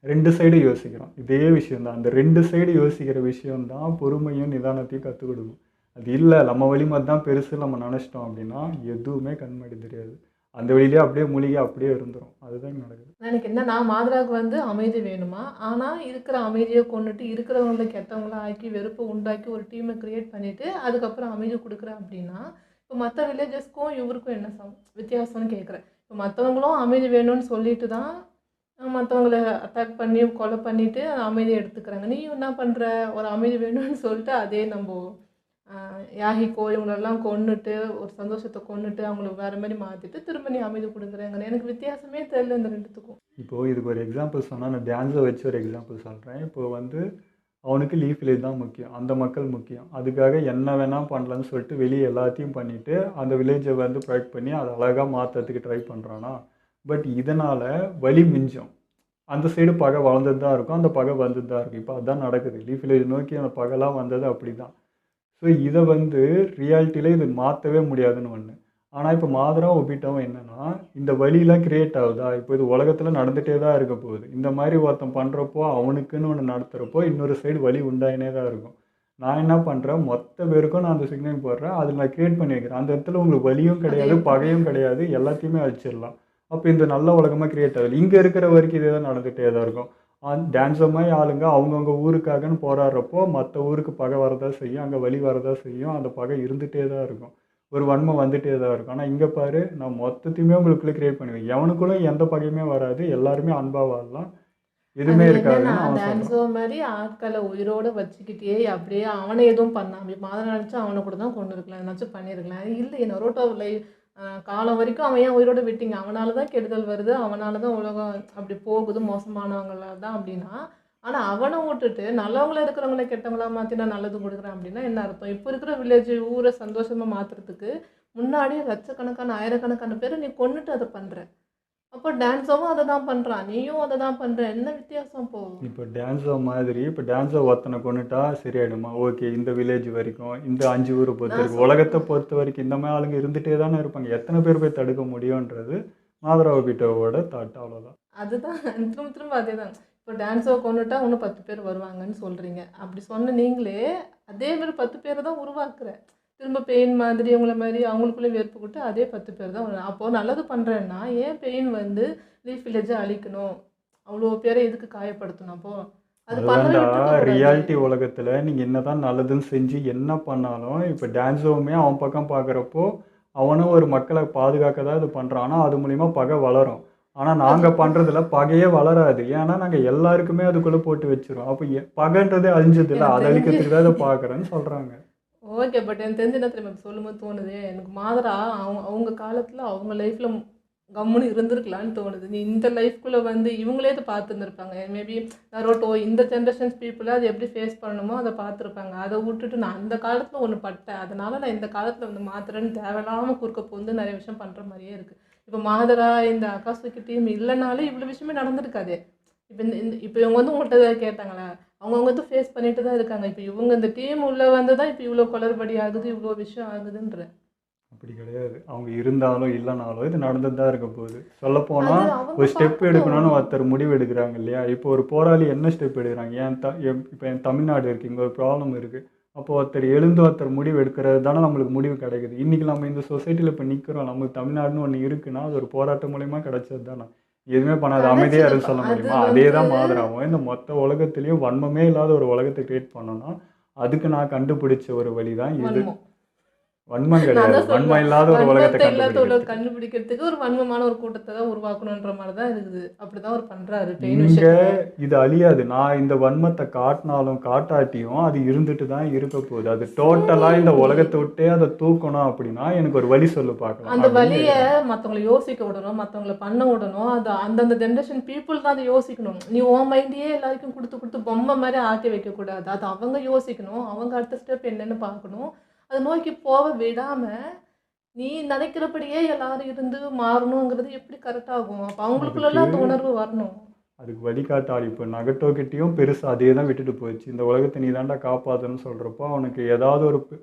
2 சைடு யோசிக்கிறோம். இதே விஷயந்தான். அந்த 2 சைடு யோசிக்கிற விஷயந்தான் பொறுமையும் நிதானத்தையும் கற்றுக் கொடுக்கும். அது இல்லை நம்ம வழிமது தான் பெருசு நம்ம நினச்சிட்டோம் அப்படின்னா எதுவுமே கண்மடி தெரியாது. அந்த வழியிலே அப்படியே மூலிகை அப்படியே இருந்துரும். அதுதான் இங்க நடக்குது. எனக்கு என்னன்னா மாதராவுக்கு வந்து அமைதி வேணுமா, ஆனால் இருக்கிற அமைதியை கொண்டுட்டு இருக்கிறவங்கள கெட்டவங்கள ஆக்கி வெறுப்பை உண்டாக்கி ஒரு டீமை கிரியேட் பண்ணிட்டு அதுக்கப்புறம் அமைதி கொடுக்குறேன் அப்படின்னா, இப்போ மற்ற வில்லேஜஸ்க்கும் இவருக்கும் என்ன வித்தியாசம்னு கேட்குறேன். இப்போ மற்றவங்களும் அமைதி வேணும்னு சொல்லிட்டு தான் மற்றவங்கள அட்டாக் பண்ணி கொலை பண்ணிட்டு அமைதியை எடுத்துக்கிறாங்க. நீயும் என்ன பண்ணுற, ஒரு அமைதி வேணும்னு சொல்லிட்டு அதே நம்ம யாஹிக்கோ இவங்களெல்லாம் கொன்னுட்டு ஒரு சந்தோஷத்தை கொன்னுட்டு அவங்கள வேற மாதிரி மாற்றிட்டு திரும்ப நீ அமைதி கொடுக்குறேங்க. எனக்கு வித்தியாசமே தெரியல இந்த ரெண்டுத்துக்கும். இப்போது இதுக்கு ஒரு எக்ஸாம்பிள் சொன்னால் நான் டான்ஸை வச்சு ஒரு எக்ஸாம்பிள் சொல்கிறேன். இப்போது வந்து அவனுக்கு லீஃப் வில்லேஜ் தான் முக்கியம், அந்த மக்கள் முக்கியம். அதுக்காக என்ன வேணால் பண்ணலான்னு சொல்லிட்டு வெளியே எல்லாத்தையும் பண்ணிவிட்டு அந்த வில்லேஜை வந்து ப்ரொடெக்ட் பண்ணி அதை அழகாக மாற்றுறதுக்கு ட்ரை பண்ணுறானா. பட் இதனால் வலி மிஞ்சும். அந்த சைடு பகை வளர்ந்தது தான் இருக்கும், அந்த பகை வந்தது தான் இருக்கும். இப்போ அதுதான் நடக்குது. லீஃப் வில்லேஜ் நோக்கி அந்த பகைலாம் வந்தது அப்படி தான். ஸோ இதை வந்து ரியாலிட்டியில் இது மாற்றவே முடியாதுன்னு ஒன்று. ஆனால் இப்போ மாதராவும் ஒபிட்டாவும் என்னென்னா இந்த வழியெலாம் க்ரியேட் ஆகுதா, இப்போ இது உலகத்தில் நடந்துகிட்டே தான் இருக்க போகுது. இந்த மாதிரி ஒருத்தன் பண்ணுறப்போ அவனுக்குன்னு ஒன்று நடத்துகிறப்போ இன்னொரு சைடு வழி உண்டாயினே தான் இருக்கும். நான் என்ன பண்ணுறேன், மொத்த பேருக்கும் நான் அந்த சிக்னல் போடுறேன், அதில் நான் க்ரியேட் பண்ணி வைக்கிறேன். அந்த இடத்துல உங்களுக்கு வலியும் கிடையாது, பகையும் கிடையாது, எல்லாத்தையுமே அழிச்சிடலாம். அப்போ இந்த நல்ல உலகமாக க்ரியேட் ஆகுது. இங்கே இருக்கிற வரைக்கும் இதே தான் நடந்துகிட்டே தான் இருக்கும். டான்ஸர் மாதிரி ஆளுங்க அவங்கவுங்க ஊருக்காகன்னு போராடுறப்போ மற்ற ஊருக்கு பகை வரதான் செய்யும், அங்கே வலி வரதான் செய்யும், அந்த பகை இருந்துகிட்டே தான் இருக்கும், ஒரு வன்மை வந்துகிட்டே தான் இருக்கும். ஆனால் இங்கே பாரு, நான் மொத்தத்தையுமே உங்களுக்குள்ளே க்ரியேட் பண்ணுவேன். எவனுக்குள்ளே எந்த பகையுமே வராது, எல்லாருமே அன்பாக வாழலாம், எதுவுமே இருக்காதுன்னு அவன் சொல்கிறான். டான்ஸர் மாதிரி ஆட்களை உயிரோட வச்சுக்கிட்டே அப்படியே அவனை எதுவும் பண்ணாம மாதிரி நினச்சா அவனை கூட தான் கொண்டு இருக்கலாம், என்னாச்சும் பண்ணியிருக்கலாம். இல்லை நரோட்டோ காலம் வரைக்கும் அவன் ஏன் உயிரோடு விட்டீங்க, அவனால தான் கெடுதல் வருது, அவனால தான் உலகம் அப்படி போகுது, மோசமானவங்களால தான் அப்படின்னா. ஆனால் அவனை விட்டுட்டு நல்லவங்கள இருக்கிறவங்கள கெட்டவங்களா மாற்றி நான் நல்லது கொடுக்குறேன் அப்படின்னா என்ன அர்த்தம்? இப்போ இருக்கிற வில்லேஜ் ஊரை சந்தோஷமாக மாற்றுறதுக்கு முன்னாடி லட்சக்கணக்கான ஆயிரக்கணக்கான பேரை நீ கொண்டுட்டு அதை பண்ணுற. அப்போ டான்ஸரும் அதை தான் பண்ணுறான், நீயும் அதை தான் பண்ணுற. என்ன வித்தியாசம் போகும்? இப்போ டான்ஸோ மாதிரி இப்போ டான்ஸோ ஒருத்தனை கொண்டுட்டா சரியாயிடுமா? ஓகே, இந்த வில்லேஜ் வரைக்கும் இந்த 5 ஊரை பொறுத்த வரைக்கும் உலகத்தை பொறுத்த வரைக்கும் இந்த மாதிரி ஆளுங்க இருந்துகிட்டே தானே இருப்பாங்க. எத்தனை பேர் போய் தடுக்க முடியுன்றது மாதரா ஒபிட்டோவோட தாட். அவ்வளோதான். அதுதான் திரும்ப திரும்ப அதே தான். இப்போ டான்ஸோ கொண்டுட்டா இன்னும் 10 பேர் வருவாங்கன்னு சொல்கிறீங்க. அப்படி சொன்ன நீங்களே அதே மாதிரி 10 பேரை தான் உருவாக்குற. திரும்ப பெயின் மாதிரி அவங்கள மாதிரி அவங்களுக்குள்ளே வேர்ப்பு விட்டு அதே 10 பேர் தான் வரும். அப்போது நல்லது பண்ணுறேன்னா ஏன் பெயின் வந்து லீஃப் வில்லேஜை அழிக்கணும், அவ்வளோ பேரை எதுக்கு காயப்படுத்தணும்? அப்போது அது அதுதான்டா பண்ண ரியாலிட்டி உலகத்தில் நீங்கள் என்ன தான் நல்லதுன்னு செஞ்சு என்ன பண்ணாலும் இப்போ டான்ஸோவுமே அவன் பக்கம் பார்க்குறப்போ அவனும் ஒரு மக்களை பாதுகாக்க தான் இது பண்ணுறான். ஆனால் அது மூலிமா பகை வளரும். ஆனால் நாங்கள் பண்ணுறதுல பகையே வளராது. ஏன்னா நாங்கள் எல்லாருக்குமே அதுக்குள்ளே போட்டு வச்சிரும். அப்போ பகைன்றதே அழிஞ்சதில்லை, அதை அழிக்கிறதுக்கு தான் இதை பார்க்குறேன்னு சொல்கிறாங்க. ஓகே, பட் எனக்கு தெரிஞ்சு என்ன தெரியுமா இப்போ சொல்லும்போது தோணுது, எனக்கு மாதரா அவங்க காலத்தில் அவங்க லைஃப்பில் கம்முன்னு இருந்திருக்கலான்னு தோணுது. நீ இந்த லைஃப்குள்ளே வந்து இவங்களே அதை பார்த்துருந்துருப்பாங்க. மேபி நரோட்டோ இந்த ஜென்ரேஷன்ஸ் பீப்புளை அது எப்படி ஃபேஸ் பண்ணணுமோ அதை பார்த்துருப்பாங்க. அதை விட்டுட்டு நான் அந்த காலத்தில் ஒன்று பட்டேன், அதனால் நான் இந்த காலத்தில் வந்து மாத்திரன்னு தேவையில்லாமல் குறுக்க போந்து நிறைய விஷயம் பண்ணுற மாதிரியே இருக்குது. இப்போ மாதரா இந்த அகாசுக்கு டீம் இல்லைனாலே இவ்வளோ விஷயமே நடந்திருக்காது. இப்போ இவங்க வந்து உங்கள்கிட்ட கேட்டாங்களா, அவங்கவுங்க வந்து ஃபேஸ் பண்ணிட்டு தான் இருக்காங்க. இப்போ இவங்க இந்த டீம் உள்ளே வந்து தான் இப்போ இவ்வளோ குளறுபடி ஆகுது, இவ்வளோ விஷயம் ஆகுதுன்ற. அப்படி கிடையாது. அவங்க இருந்தாலும் இல்லைனாலும் இது நடந்துட்டு தான் இருக்க போகுது. சொல்லப்போனால் அது அவங்க ஒரு ஸ்டெப் பார்க்கட்டும். எடுக்கணும்னு ஒருத்தர் முடிவு எடுக்கிறாங்க இல்லையா? இப்போ ஒரு போராளி என்ன ஸ்டெப் எடுக்கிறாங்க? இப்போ என் தமிழ்நாடு இருக்குது, இங்கே ஒரு ப்ராப்ளம் இருக்குது. அப்போ ஒருத்தர் எழுந்து ஒருத்தர் முடிவு எடுக்கிறது தானே நம்மளுக்கு முடிவு கிடைக்குது. இன்றைக்கி நம்ம இந்த சொசைட்டியில் இப்போ நிற்கிறோம், நமக்கு தமிழ்நாடுன்னு ஒன்று இருக்குன்னா அது ஒரு போராட்டம் மூலயமா கிடைச்சது தானே. எதுவுமே பண்ணாது அமைதியாக இருந்து சொல்ல அது முடியுமா? அதே தான் வந்து மாதராவும் இந்த மொத்த உலகத்துலேயும் வன்மமே இல்லாத ஒரு உலகத்தை கிரியேட் பண்ணோன்னா அதுக்கு நான் கண்டுபிடிச்ச ஒரு வழி தான் இது. வன்மம். வன்மம் நான் கிடையாது, தான் வன்மம் சொல்லுவேன், இல்லாத ஒரு உலகத்தை வன்மத்தை இல்லாத உலகம் கண்டுபிடிக்கிறது. கண்டுபிடிக்கிறதுக்கு ஒரு வன்மமான ஒரு கூட்டத்தை தான் உருவாக்கணுன்ற மாதிரி தான் இருக்குது. அப்படிதான் அவர் பண்றாரு பெயின் இங்க விஷயத்துல. இது அழியாது. நான் இந்த வன்மத்தை காட்டினாலும் காட்டாட்டியும் அது இருந்துட்டு தான் இருக்க போகுது. அது டோட்டலா இந்த உலகத்தை விட்டே அதை தூக்கணும் அப்படின்னா எனக்கு ஒரு வழி சொல்லு பார்க்கலாம் அந்த அப்படின்னு வழியை கேட்குறேன். மற்றவங்களை யோசிக்க விடணும், மற்றவங்களை பண்ண விடணும். அது அந்தந்த ஜென்ரேஷன் பீப்புள் தான் அதை யோசிக்கணும். நீ உன் மைண்டையே எல்லாருக்கும் கொடுத்து கொடுத்து பொம்மை மாதிரி ஆட்டி வைக்கக்கூடாது. அது அவங்க யோசிக்கணும், அவங்க அடுத்த ஸ்டெப் என்னன்னு பார்க்கணும். அதை நோக்கி போக விடாம நீ நினைக்கிறபடியே எல்லாரும் இருந்து மாறணுங்கிறது எப்படி கரெக்ட் ஆகும்? அப்போ அவங்களுக்குள்ள அந்த அதுக்கு உணர்வு வரணும். அதுக்கு வழிகாட்டாளி இப்போ நகட்டோ கிட்டேயும் பெருசாக அதே தான் விட்டுட்டு போச்சு. இந்த உலகத்தை நீ தாண்டா காப்பாற்றணும்னு சொல்கிறப்போ அவனுக்கு ஏதாவது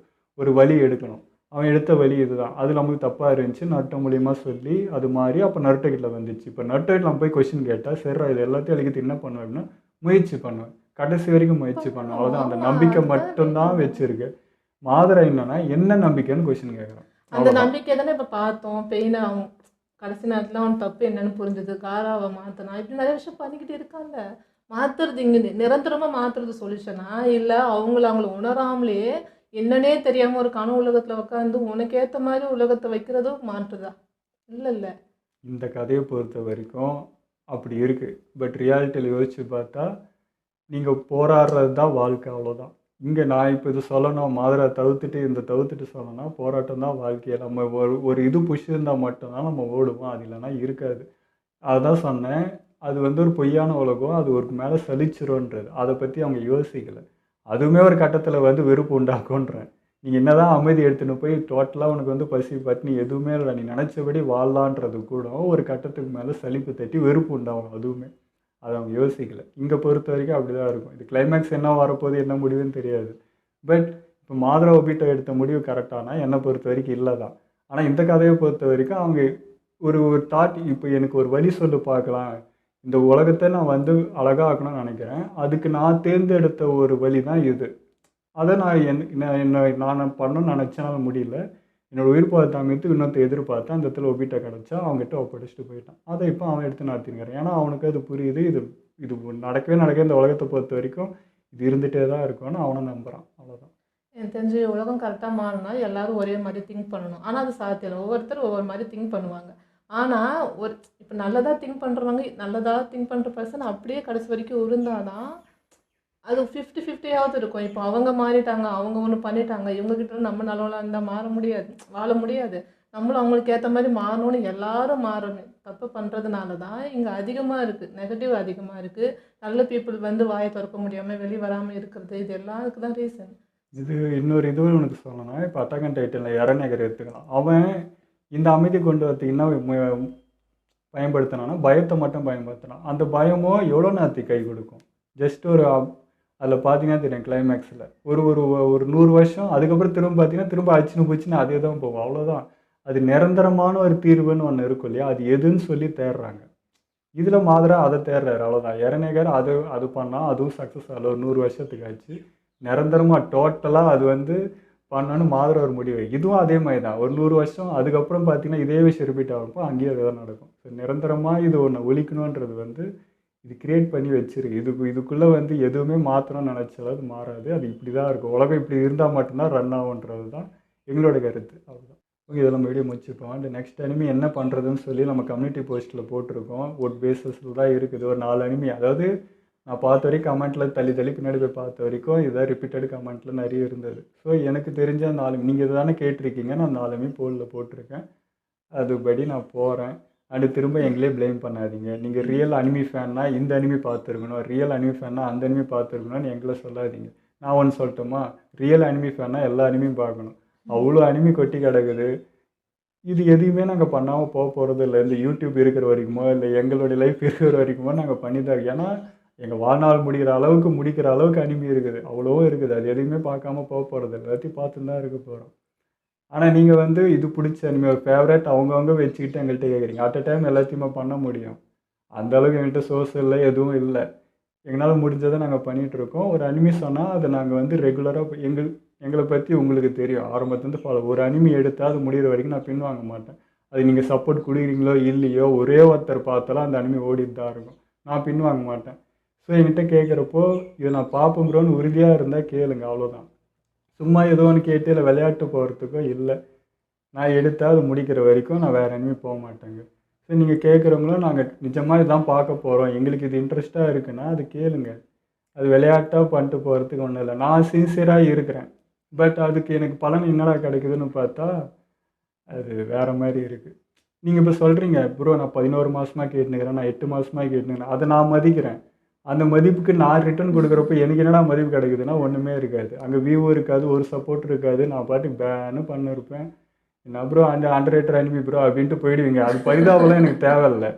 ஒரு வழி எடுக்கணும். அவன் எடுத்த வழி இதுதான். அது நமக்கு தப்பாக இருந்துச்சு. நருட்டோ மூலியமாக சொல்லி அது மாதிரி அப்போ நருட்டோ கிட்ட வந்துச்சு. இப்போ நருட்டோ கிட்ட நம்ம போய் கொஸ்டின் கேட்டால் சரிடா இது எல்லாத்தையும் அழிக்கிறது என்ன பண்ணுவேன் அப்படின்னா முயற்சி பண்ணுவேன். கடைசி வரைக்கும் முயற்சி பண்ணுவேன். அவ்வளோதான். அந்த நம்பிக்கை மட்டும்தான் வச்சிருக்கு. மாதரா என்னன்னா என்ன நம்பிக்கைன்னு கொஸ்டின் கேட்குறான். அந்த நம்பிக்கை தானே இப்போ பார்த்தோம். பெயினை அவன் கடைசி நேரத்தில் அவன் தப்பு என்னன்னு புரிஞ்சது. காராவை மாற்றினா இப்படி நிறைய விஷயம் பண்ணிக்கிட்டு இருக்காங்க. மாற்றுறது இங்கே நிரந்தரமாக மாற்றுறது சொல்யூஷனா இல்லை அவங்கள உணராமலேயே என்னன்னே தெரியாமல் ஒரு கனவு உலகத்தில் உட்காந்து உனக்கு ஏற்ற மாதிரி உலகத்தை வைக்கிறதும் மாற்றுதா? இல்லை. இந்த கதையை பொறுத்த வரைக்கும் அப்படி இருக்குது. பட் ரியாலிட்டியில் யோசிச்சு பார்த்தா நீங்கள் போராடுறது தான் வாழ்க்கை, அவ்வளோதான். இங்கே நான் இப்போ இது சொல்லணும், மாதரா தவிர்த்துட்டு சொல்லணும்னா போராட்டம் தான் வாழ்க்கையை. நம்ம ஒரு இது புஷ் இருந்தால் மட்டும்தான் நம்ம ஓடுவோம். அது இல்லைன்னா இருக்காது. அதுதான் சொன்னேன். அது ஒரு பொய்யான உலகம். அது ஒரு மேலே சலிச்சிரும்ன்றது. அதை பற்றி அவங்க யோசிக்கலை. அதுவுமே ஒரு கட்டத்தில் வெறுப்பு உண்டாக்குன்றேன். நீங்கள் என்ன தான் அமைதி எடுத்துன்னு போய் டோட்டலாக உனக்கு பசி பட்டினி எதுவுமே இல்லை, நீ நினச்சபடி வாழலான்றது கூட ஒரு கட்டத்துக்கு மேலே சலிப்பு தட்டி வெறுப்பு உண்டாகும். அதுவுமே அதை அவங்க யோசிக்கலை. இங்கே பொறுத்த வரைக்கும் அப்படி தான் இருக்கும். இது கிளைமேக்ஸ் என்ன வரப்போகுது என்ன முடிவுன்னு தெரியாது. பட் இப்போ மாதரா ஒபிட்டோ எடுத்த முடிவு கரெக்டானா என்னை பொறுத்த வரைக்கும் இல்லை தான். ஆனால் இந்த கதையை பொறுத்த வரைக்கும் அவங்க ஒரு தாட் இப்போ எனக்கு ஒரு வழி சொல்லு பார்க்கலாம், இந்த உலகத்தை நான் அழகாக ஆக்கணும்னு நினைக்கிறேன், அதுக்கு நான் தேர்ந்தெடுத்த ஒரு வழி தான் இது. அதை நான் பண்ணணும்னு நினச்சனால முடியல. என்னோடய உயிர் பார்த்தாமத்து இன்னொருத்த எதிர்பார்த்தேன். அந்த இடத்துல ஒபிட்டோ கிடச்சா அவங்ககிட்ட ஒப்படைச்சிட்டு போயிட்டான். அதை இப்போ அவன் எடுத்து நடத்தினுக்கிறேன். ஏன்னா அவனுக்கு அது புரியுது. இது நடக்கவே இந்த உலகத்தை பொறுத்த வரைக்கும் இது இருந்துகிட்டே தான் இருக்கும்னு அவனும் நம்புகிறான். அவ்வளோதான். எனக்கு தெரிஞ்சு உலகம் கரெக்டாக மாறினா எல்லாரும் ஒரே மாதிரி திங்க் பண்ணணும். ஆனால் அது சாத்தியம் இல்லை. ஒவ்வொருத்தர் ஒவ்வொரு மாதிரி திங்க் பண்ணுவாங்க. ஆனால் இப்போ நல்லதாக திங்க் பண்ணுறவங்க, நல்லதாக திங்க் பண்ணுற பர்சன் அப்படியே கடைசி வரைக்கும் இருந்தாதான் அது 50-50 இருக்கும். இப்போ அவங்க மாறிட்டாங்க, அவங்க ஒன்று பண்ணிட்டாங்க, இவங்ககிட்ட நம்ம நல்லவளாக இருந்தால் மாற முடியாது, வாழ முடியாது. நம்மளும் அவங்களுக்கு ஏற்ற மாதிரி மாறணும்னு எல்லாரும் மாறணும். தப்பு பண்ணுறதுனால தான் இங்கே அதிகமாக இருக்குது, நெகட்டிவ் அதிகமாக இருக்குது. நல்ல பீப்புள் வாயை திறக்க முடியாமல் வெளியே வராமல் இருக்கிறது, இது எல்லாத்துக்கு தான் ரீசன். இது இன்னொரு இதுவும் உனக்கு சொல்லணும்னா இப்போ அட்டாக் அண்ட் டைட்டனில் எரநேகர் எடுத்துக்கலாம். அவன் இந்த அமைதி கொண்டு வரத்துக்கு என்ன பயன்படுத்தினான்னா பயத்தை மட்டும் பயன்படுத்தினான். அந்த பயமோ எவ்வளோ நேரத்துக்கு கை கொடுக்கும்? ஜஸ்ட் அதில் பார்த்தீங்கன்னா தெரியும் கிளைமேக்ஸில் ஒரு 100 வருஷம் அதுக்கப்புறம் திரும்ப அச்சுன்னு போச்சுன்னு அதே தான் போகும். அவ்வளோதான். அது நிரந்தரமான ஒரு தீர்வுன்னு ஒன்று இருக்கும் இல்லையா, அது எதுன்னு சொல்லி தேடுறாங்க. இதில் மாதரா அதை தேடுறாரு. அவ்வளோதான். எரநேகர் அது பண்ணால் அதுவும் சக்ஸஸ் ஆகல. ஒரு 100 வருஷத்துக்கு ஆச்சு. நிரந்தரமாக டோட்டலாக அது பண்ணான்னு மாதரா ஒரு முடிவு. இதுவும் அதே மாதிரி தான். ஒரு 100 வருஷம் அதுக்கப்புறம் பார்த்தீங்கன்னா இதே விஷயம் ரிப்பீட் ஆகிறப்போ அங்கேயும் அதுதான் நடக்கும். ஸோ நிரந்தரமாக இது ஒன்று ஒழிக்கணுன்றது இது கிரியேட் பண்ணி வச்சிருக்கு. இதுக்குள்ளே எதுவுமே மாற்றணும்னு நினச்சாலும் அது மாறாது. அது இப்படி தான் இருக்கும். உலகம் இப்படி இருந்தால் மட்டும்தான் ரன் ஆகுன்றது தான் எங்களோட கருத்து. அவ்வளோதான். ஓகே, இதெல்லாம் வீடியோ முடிச்சுப்போம். அண்ட் நெக்ஸ்ட் அனிமி என்ன பண்ணுறதுன்னு சொல்லி நம்ம கம்யூனிட்டி போஸ்ட்டில் போட்டிருக்கோம். ஒட் பேஸஸில் தான் இருக்குது. ஒரு 4 அனிமி. அதாவது நான் பார்த்த வரைக்கும் கமெண்ட்டில் தள்ளி பின்னாடி போய் பார்த்த வரைக்கும் இதான் ரிப்பீட்டட் கமெண்ட்டில் நிறைய இருந்தது. ஸோ எனக்கு தெரிஞ்ச 4 நீங்கள் இதை தானே கேட்டிருக்கீங்க, நான் 4 அனிமி போலில் போட்டிருக்கேன். அதுபடி நான் போகிறேன். அண்டு திரும்ப எங்களே ப்ளேம் பண்ணாதீங்க. நீங்கள் ரியல் அனிமி ஃபேன்னா இந்த அனிமி பார்த்துருக்கணும், ரியல் அனிமி ஃபேன்னா அந்த அனிமி பார்த்துருக்கணும்னு எங்களை சொல்லாதீங்க. நான் ஒன்று சொல்லட்டுமா, ரியல் அனிமி ஃபேன்னா எல்லா அனிமியும் பார்க்கணும். அவ்வளோ அனிமி கொட்டி கிடக்குது. இது எதுவுமே நாங்கள் பண்ணாமல் போகிறது இல்லை. இந்த யூடியூப் இருக்கிற வரைக்குமோ இல்லை எங்களுடைய லைஃப் இருக்கிற வரைக்குமோ நாங்கள் பண்ணி தான் இருக்கோம். ஏன்னா எங்கள் வாழ்நாள் முடிக்கிற அளவுக்கு அனிமி இருக்குது, அவ்வளோ இருக்குது. அது எதுவுமே பார்க்காம போகிறது இல்லை. எல்லாத்தையும் பார்த்துன்னு தான் இருக்க போகிறோம். ஆனால் நீங்கள் இது பிடிச்ச அனிமி ஒரு ஃபேவரட் அவங்கவுங்க வச்சுக்கிட்டு எங்கள்கிட்ட கேட்குறீங்க. அட் அ டைம் எல்லாத்தையுமே பண்ண முடியும். அந்தளவுக்கு எங்கள்கிட்ட சோர்ஸ் இல்லை, எதுவும் இல்லை. எங்களால் முடிஞ்சதை நாங்கள் பண்ணிகிட்ருக்கோம். ஒரு அனிமி சொன்னால் அதை நாங்கள் ரெகுலராக எங்களை பற்றி உங்களுக்கு தெரியும். ஆரம்பத்துலேருந்து ஃபாலோ. ஒரு அனிமி எடுத்தால் அது முடிகிற வரைக்கும் நான் பின்வாங்க மாட்டேன். அது நீங்கள் சப்போர்ட் கொடுக்குறீங்களோ இல்லையோ ஒரே ஒருத்தர் பார்த்தாலும் அந்த அனிமி ஓடிட்டு தான் இருக்கும். நான் பின்வாங்க மாட்டேன். ஸோ என்கிட்ட கேட்குறப்போ இதை நான் பார்ப்போம் ப்ரோன்னு உறுதியாக இருந்தால் கேளுங்க. அவ்வளோதான். சும்மா ஏதோ ஒன்று கேட்டு இல்லை விளையாட்டு போகிறதுக்கோ இல்லை. நான் எடுத்தால் அது முடிக்கிற வரைக்கும் நான் வேறு அனிமி போக மாட்டேங்க. ஸோ நீங்கள் கேட்குறவங்களும் நாங்கள் நிஜமாக இதான் பார்க்க போகிறோம், எங்களுக்கு இது இன்ட்ரெஸ்ட்டாக இருக்குன்னா அது கேளுங்க. அது விளையாட்டாக பண்ணிட்டு போகிறதுக்கு ஒன்றும் இல்லை. நான் சின்சியராக இருக்கிறேன். பட் அதுக்கு எனக்கு பலன் என்னடா கிடைக்குதுன்னு பார்த்தா அது வேறு மாதிரி இருக்குது. நீங்கள் இப்போ சொல்கிறீங்க ப்ரோ நான் 11 மாதமாக கேட்டுனுக்கிறேன், நான் 8 மாதமாக கேட்டுனுக்கிறேன். அதை நான் மதிக்கிறேன். அந்த மதிப்புக்கு நான் ரிட்டர்ன் கொடுக்குறப்போ எனக்கு என்னடா மதிப்பு கிடைக்குதுன்னா ஒன்றுமே இருக்காது. அங்கே வியூ இருக்காது, ஒரு சப்போர்ட் இருக்காது. நான் பாட்டுக்கு பேன்னு பண்ணிருப்பேன். என்ன ப்ரோ அந்த அண்டர் ரேட்டர் அனிமி ப்ரோ அப்படின்ட்டு போயிடுவீங்க. அது பரிதாபெல்லாம் எனக்கு தேவையில்லை.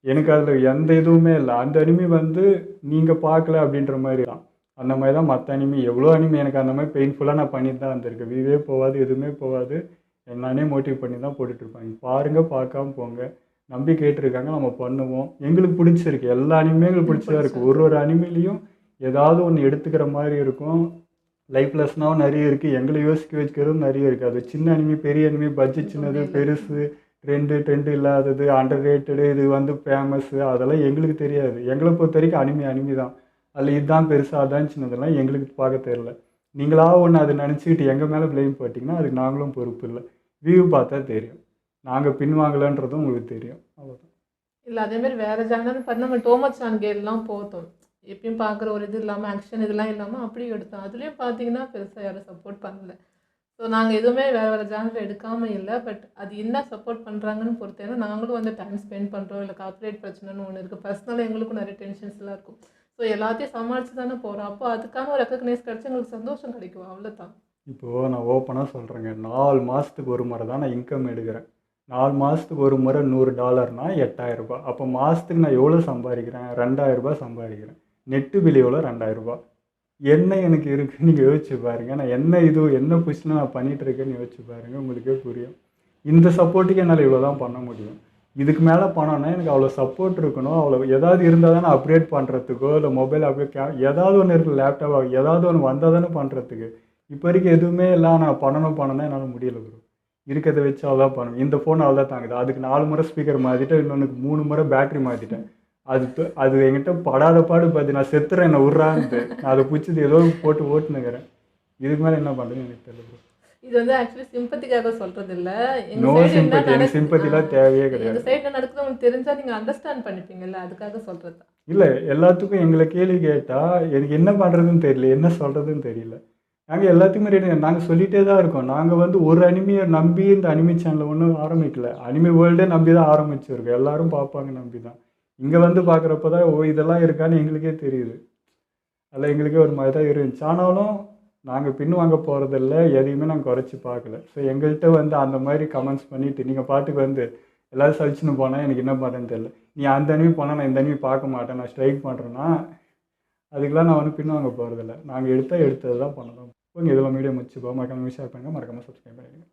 எனக்கு அதில் எந்த இதுவுமே இல்லை. அந்த அனிமி வந்து நீங்கள் பார்க்கல அப்படின்ற மாதிரி தான். அந்த மாதிரி தான் மற்ற அனிமி. எவ்வளோ அனிமி எனக்கு அந்த மாதிரி பெயின்ஃபுல்லாக நான் பண்ணிட்டு தான் வந்திருக்கேன். வியூவே போகாது, எதுவுமே போகாது. நானே மோட்டிவ் பண்ணி தான் போட்டுட்ருப்பாங்க. பாருங்கள், பார்க்காம போங்க. நம்பி கேட்டிருக்காங்க, நம்ம பண்ணுவோம். எங்களுக்கு பிடிச்சிருக்கு. எல்லா அனிமே எங்களுக்கு பிடிச்சதா இருக்குது. ஒரு அனிமிலையும் ஏதாவது ஒன்று எடுத்துக்கிற மாதிரி இருக்கும். லைஃப் லெசனாகவும் நிறைய இருக்குது. எங்களை யோசிக்க வச்சுக்கிறதும் நிறைய இருக்குது. அது சின்ன அனிமி, பெரிய அனிமி, பட்ஜெட் சின்னது, பெருசு, ட்ரெண்டு இல்லாதது, அண்டர் ரேட்டடு, இது வந்து ஃபேமஸ்ஸு, அதெல்லாம் எங்களுக்கு தெரியாது. எங்களை பொறுத்த வரைக்கும் அனிமி தான். அதில் இதுதான் பெருசு, அதான் சின்னதெல்லாம் எங்களுக்கு பார்க்க தெரில. நீங்களாக ஒன்று அதை நினச்சிக்கிட்டு எங்கள் மேலே ப்ளேம் போட்டிங்கன்னா அதுக்கு நாங்களும் பொறுப்பு இல்லை. வியூ பார்த்தா தெரியும். நாங்கள் பின்வாங்கலைன்றதும் உங்களுக்கு தெரியும். அவ்வளோதான். இல்லை அதேமாதிரி வேறு சேனல்னு பார்த்து நம்ம டோமச்சான் கேல்லாம் போத்தோம். எப்பயும் பார்க்குற ஒரு இது இல்லாமல் ஆக்ஷன் இதெல்லாம் இல்லாமல் அப்படியே எடுத்தோம். அதுலேயும் பார்த்தீங்கன்னா பெருசாக யாரும் சப்போர்ட் பண்ணல. ஸோ நாங்கள் எதுவுமே வேறு சேனலில் எடுக்காமல் இல்லை. பட் அது என்ன சப்போர்ட் பண்ணுறாங்கன்னு பொறுத்தேன்னா நாங்களும் வந்து டைம் ஸ்பெண்ட் பண்ணுறோம். இல்லை கார்ப்பரேட் பிரச்சனைன்னு ஒன்று இருக்குது. பர்சனலாக எங்களுக்கும் நிறைய டென்ஷன்ஸ்லாம் இருக்கும். ஸோ எல்லாத்தையும் சமாளித்து தானே போகிறோம். அப்போ அதுக்கான ஒரு ரெக்கக்னைஸ் கிடச்சி எங்களுக்கு சந்தோஷம் கிடைக்கும். அவ்வளோதான். இப்போது நான் ஓப்பனாக சொல்கிறேங்க, 4 மாதத்துக்கு ஒரு முறை தான் நான் இன்கம் எடுக்கிறேன். 4 மாதத்துக்கு ஒரு முறை $100னா 8000 ரூபாய். அப்போ மாதத்துக்கு நான் எவ்வளோ சம்பாதிக்கிறேன்? 2000 ரூபாய் சம்பாதிக்கிறேன். நெட்டு பில் எவ்வளோ? 2000 ரூபாய். என்ன எனக்கு இருக்குன்னு நீங்கள் யோசிச்சு பாருங்கள். நான் என்ன பொசிஷனில் நான் பண்ணிகிட்ருக்கேன்னு யோசிச்சு பாருங்கள், உங்களுக்கே புரியும். இந்த சப்போர்ட்டுக்கு என்னால் இவ்வளோ தான் பண்ண முடியும். இதுக்கு மேலே பண்ணோன்னா எனக்கு அவ்வளோ சப்போர்ட் இருக்கணும். அவ்வளோ ஏதாவது இருந்தால் தானே அப்டேட் பண்ணுறதுக்கோ, இல்லை மொபைல் அப்டேட் ஏதாவது ஒன்று இருக்குது, லேப்டாப் ஏதாவது ஒன்று வந்தால் தானே பண்ணுறதுக்கு. இப்போ வரைக்கும் எதுவுமே இல்லை. நான் பண்ணணும்னா என்னால் முடியலை ப்ரோ. இருக்கிறத வச்சு அவ்வளோதான் பண்ணுவேன். இந்த ஃபோன் அவ்வளோதான் தாங்குது. அதுக்கு 4 முறை ஸ்பீக்கர் மாற்றிட்டேன், இன்னொன்றுக்கு 3 முறை பேட்ரி மாற்றிட்டேன். அது என்கிட்ட படாத பாடு பார்த்து நான் செத்துறேன், என்னை விட்றான்ட்டு நான் அதை பிடிச்சது ஏதோ போட்டு ஓட்டுனுக்கிறேன். இதுக்கு மேலே என்ன பண்ணுறதுன்னு எனக்கு தெரியல ப்ரோ. இது வந்து ஆக்சுவலி சிம்பத்திக்காக சொல்கிறது இல்லை. No sympathy. எனக்கு சிம்பத்திலாம் தேவையே கிடையாது. எங்கள் சைடில் நடக்குது உங்களுக்கு தெரிஞ்சால் நீங்கள் அண்டர்ஸ்டாண்ட் பண்ணிப்பீங்கல்ல, அதுக்காக சொல்கிறது தான். இல்லை, எல்லாத்துக்கும் எங்களை கேள்வி கேட்டால் எனக்கு என்ன பண்ணுறதுன்னு தெரியல, என்ன சொல்கிறதுன்னு தெரியல. நாங்கள் எல்லாத்துக்குமே ரெடி. நாங்கள் சொல்லிகிட்டே தான் இருக்கோம். நாங்கள் வந்து ஒரு அனிமையை நம்பி இந்த அனிமி சேனலில் ஒன்றும் ஆரம்பிக்கல. அனிமி வேர்ல்டே நம்பி தான் ஆரம்பிச்சிருக்கோம். எல்லோரும் பார்ப்பாங்க நம்பி தான். இங்கே வந்து பார்க்குறப்ப தான் இதெல்லாம் இருக்கான்னு எங்களுக்கே தெரியுது. அதில் எங்களுக்கே ஒரு மாதிரி தான் இருந்துச்சு. ஆனாலும் நாங்கள் பின் வாங்க போகிறதில்ல, எதையுமே நாங்கள் குறைச்சி பார்க்கல. ஸோ எங்கள்கிட்ட வந்து அந்த மாதிரி கமெண்ட்ஸ் பண்ணிவிட்டு நீங்கள் பாட்டுக்கு வந்து எல்லோரும் சலிச்சுன்னு போனால் எனக்கு என்ன பண்ணுறேன்னு தெரியல. நீ அந்த அனிமி போனால் நான் இந்த அனிமி பார்க்க மாட்டேன், நான் ஸ்ட்ரைக் பண்ணுறேன்னா அதுக்கெலாம் நான் வந்து பின் வாங்க போகிறதில்ல. நாங்கள் எடுத்தது தான் பண்ணலாம். ஓகே, இதெல்லாம் மீடியம் வச்சுப்போம். மறக்காமல் ஷேர் பண்ணுங்கள், மறக்காமல் சப்ஸ்கிரைப் பண்ணிடுங்க.